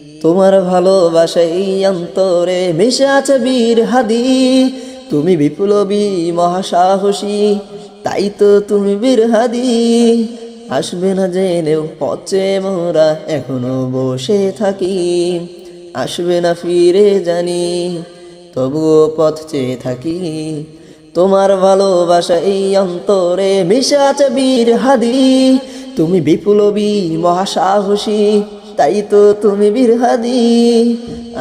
তোমার ভালোবাসাই অন্তরে মিশে আছে বীর হাদি। তুমি বিপ্লবী মহাসাহসী, তাই তো তুমি বীর হাদি। আসবে না জেনেও পচে মোরা এখনো বসে থাকি, আসবে না ফিরে জানি তবুও পথ চেয়ে থাকি। তোমার ভালোবাসা এই অন্তরে মিশে আছে বীর হাদি। তুমি বিপ্লবী মহাসাহসী, তাই তো তুমি বীর হাদি।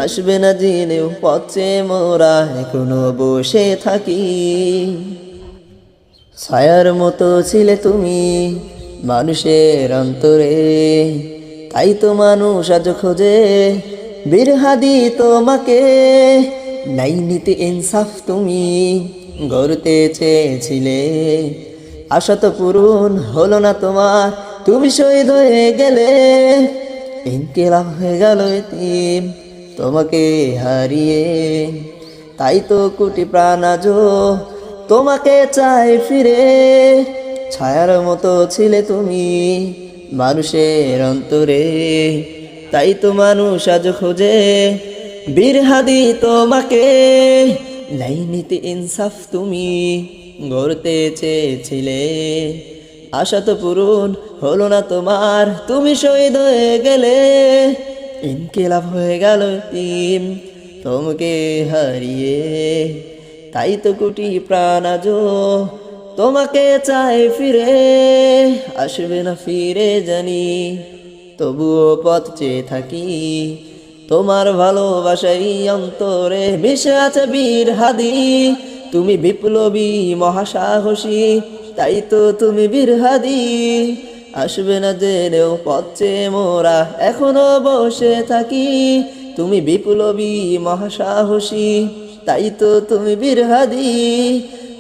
আসবে না জেনেও পথে মোরা এখনো বসে থাকি। ছায়ার মতো ছিলে তুমি মানুষের অন্তরে, তাই তো মানুষ আজ খোঁজে বীর হাদি তোমাকে। নাই নীতি ইনসাফ তুমি গড়তে চেয়েছিলে, আশা তো পূরণ হলো না তোমার, তুমি শহীদ হয়ে গেলে। ইনকিলাব হয়ে গেল এতিম তোমাকে হারিয়ে, তাই তো কোটি প্রাণ আজো তোমাকে চাই ফিরে। ছায়ার মতো ছিলে তুমি মানুষের অন্তরে, তাই তো মানুষ আজ খোঁজে বীর হাদি তোমাকে। নাই নীতি ইনসাফ তুমি গড়তে চেয়েছিলে, আশা তো পূরণ হলো না তোমার, তুমি শহীদ হয়ে গেলে। ইনকিলাব হয়ে গেল এতিম তোমাকে হারিয়ে, তাই তো কোটি প্রাণ আজো তোমাকে চাই ফিরে। আসবে না ফিরে জানি তবুও পথ চেয়ে থাকি। তোমার ভালোবাসাই অন্তরে মিশে আছে বীর হাদি। তুমি বিপ্লবী মহাসাহসী, তাই তো তুমি বীর হাদি। আসবে না জেনেও পথে মোরা এখনো বসে থাকি। তুমি বিপ্লবী মহাসাহসী, তাই তো তুমি বীর হাদি।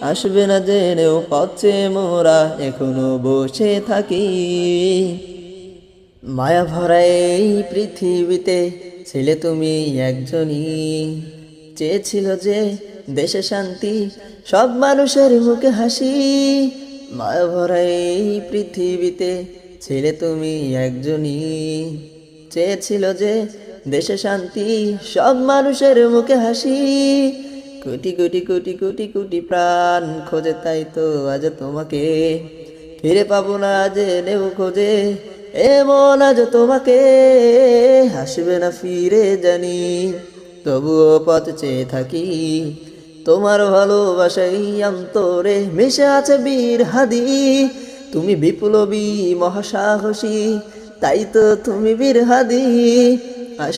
আসবে না জেনেও পথে মোরা এখনো বসে থাকি। মায়া ভরা এই পৃথিবীতে ছিলে তুমি একজনই, চেয়েছিল যে দেশে শান্তি, সব মানুষের মুখে হাসি। মায়া ভরা এই পৃথিবীতে ছিলে তুমি একজনই, চেয়েছিল যে দেশে শান্তি, সব মানুষের মুখে হাসি। কোটি কোটি কোটি কোটি কোটি প্রাণ খোঁজে, তাই তো আজ তোমাকে ফিরে পাবো না জেনেও খোঁজে এমন আজ তোমাকে। আসবে না ফিরে জানি তবুও পথ চেয়ে থাকি। তোমার ভালোবাসাই অন্তরে মিশে আছে বীর হাদি। তুমি বিপ্লবী মহাসাহসী, তাই তো তুমি বীর হাদি।